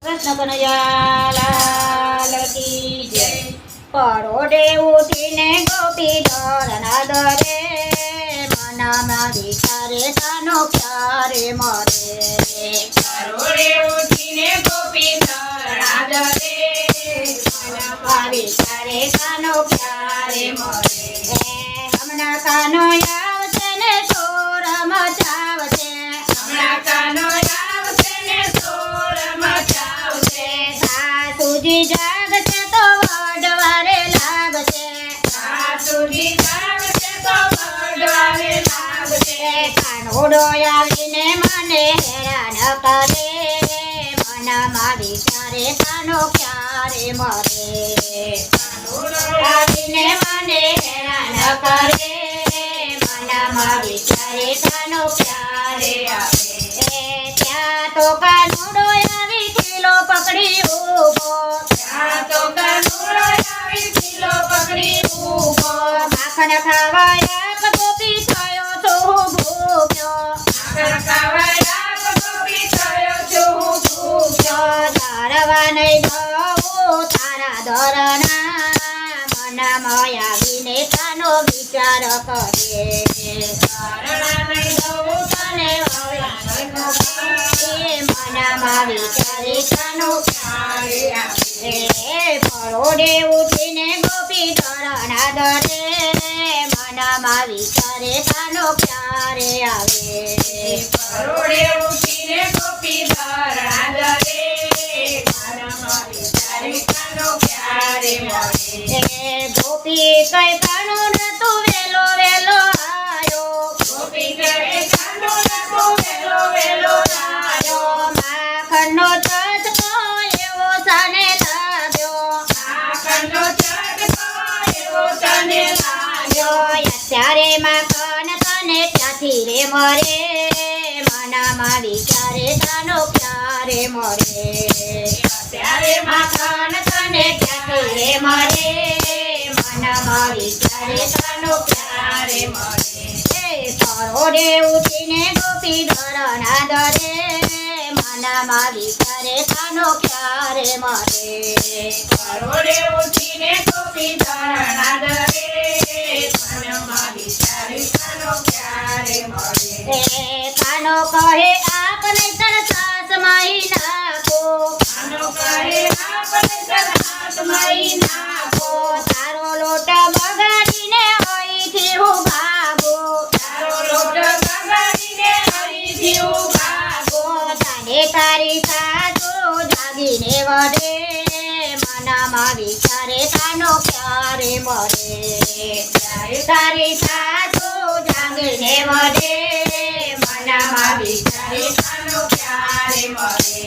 કૃષ્ણ કનૈયા લાલ કી જય। પરોઢે ઉઠીને ગોપી ધરના દરે મનમાં વિચારે તાનો ક્યારે મરે। પરોઢે ઉઠીને ગોપી ધરના દરે મનમાં વિચારે તાનો ક્યારે મરે। હમણાં કાનો આવશે ને ચોર મચાવશે। હમણાં કાનો આવશે ને સોર મચાવશે। સાસુજી જાગશે તો વડવારે લાગશે। સાસુજી જાગશે તો વડવારે લાગશે। કાનોડો આવીને મને હેરાન કરે મનમાં વિચારે કાનો ક્યારે મરે। આવીને મને હેરાન કરે મનમાં વિચારે કાનો ક્યારે આવે। ત્યાં તો કાનોડો આવી કિલો પકડી ઊભો। ત્યાં તો કાનુડો આવી કિલો પકડી ઊભો। માખણ ખાવા એક ગોપી થયો તો ભૂખ્યો। માખણ ખાવા ગોપી થયો છું ભૂખ્યો। તારવા નહીં દઉં તારા દરના મનમાં આવીને તાનો વિચાર કરે। તારણા નહીં દઉં તને વાળાનો એ મનમાં વિચારે તાનો ક્યારે આવે। પરોઢે ઉઠીને ગોપી ધરના દરે મનમાં વિચારે તાનો ક્યારે આવે। પરોઢે ઉઠીને ગોપી ધરના દરે મનમાં વિચારે કાનો ક્યારે મળે। ગોપી કઈ કાનું તું વેલો વેલો આયો। ગોપી કહે કાનુડો તો વેલો વેલો આવ્યો। માખણનો ચટકો એવો સાને લાગ્યો। માખણનો ચટકો એવો તને લાગ્યો। અત્યારે માખણ તને ત્યાંથી રે મરે મનમાં વિચારે તાનો ક્યારે મરે। ત્યારે માખણ તને ત્યાંથી રે મરે મનમાં વિચારે તાનો ક્યારે મરે। પરોઢે ઉઠીને ગોપી ધરના દરે મનમાં વિચારે તાનો ક્યારે મરે। પરોઢે ઉઠીને ગોપી ધરના દરે મનમાં વિચારે કાનો ક્યારે મળે। કાનો કહે આપ નહીંતર સાસમાઈ નાખો। કાનો કહે આપણે તરહાથમાં નાખો। તારો લોટ બગાડીને અહીંથી હું ભાગું। તારો લોટ બગાડીને અહીંથી હું ભાગું। તને તારી સાસુ જાગીને વડે મનમાં વિચારે તાનો ક્યારે મરે। તારી સાસુ જાગીને વડે મનમાં વિચારે કાનો ક્યારે મળે।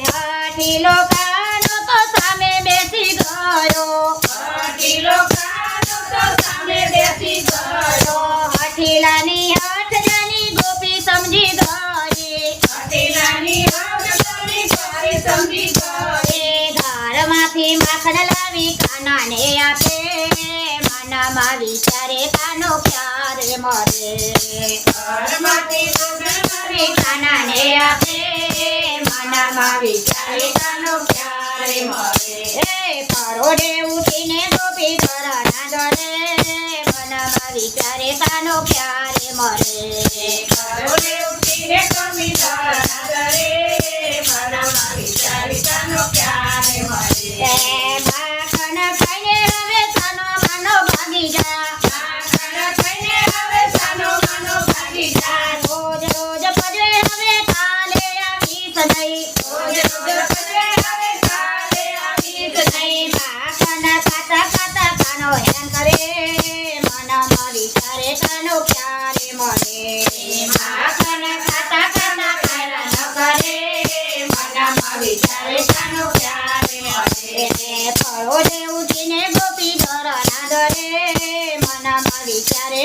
હઠીલો કાનો તો સામે બેસી ગયો। હઠીલો કાનો તો સામે બેસી ગયો। હઠીલાની હઠજાની ગોપી સમજી ગઈ। હઠીલાની હઠજાની ગોપી સમજી ગઈ। ઘરમાંથી માખણ લાવી કાનાને આપે મનમાં વિચારે કાનો ક્યારે મરે। ઘરમાંથી લાવી કાનાને આપે મનમાં વિચારે કાનો ક્યારે મરે। પરોઢે ઉઠીને ગોપી ધરના દરે મનમાં વિચારે કાનો ક્યારે મરે। પરોઢે ઉઠીને ગોપી ધરના દરે મનમાં વિચારે કાનો ક્યારે મળે। માખણ ખાઈને હવે સાનો માનો ભાગી જા। માખણ ખાઈને હવે સાનો માનો ભાગી જા। રોજ રોજ પજવે હવે કાલે આવીશ નહીં। રોજ રોજ પજવે હવે કાલે આવીશ નહીં। માખણ ખાતા ખાતા કાનો હેરાન કરે મનમાં વિચારે કાનો ક્યારે મરે। માખણ ખાતા ખાતા હેરાન કરે મનમાં વિચારે કાનો ક્યારે મરે। પરોઢે ઉઠીને ગોપી ધરના દરે મનમાં વિચારે